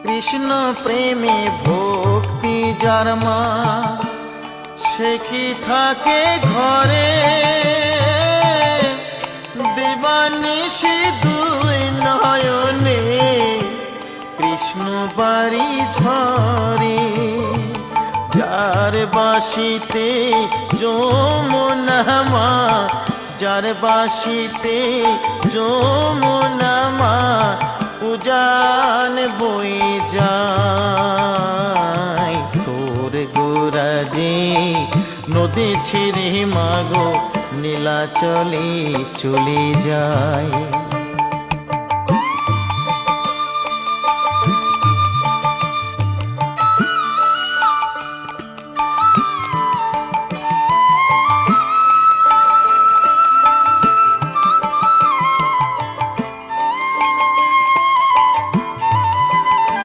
কৃষ্ণ প্রেমে ভক্তি যার মা, সে কি থাকে ঘরে, দিবানিশি দুই নয়নে কৃষ্ণ বাড়ি ঝরে। যার বাসিতে যমুনা মা, যার বাসিতে যমুনা মা, উজান বই যায়। তোর গোরাজে নদী ছিঁড়ে মাগো নীলাচলে চলে যায়।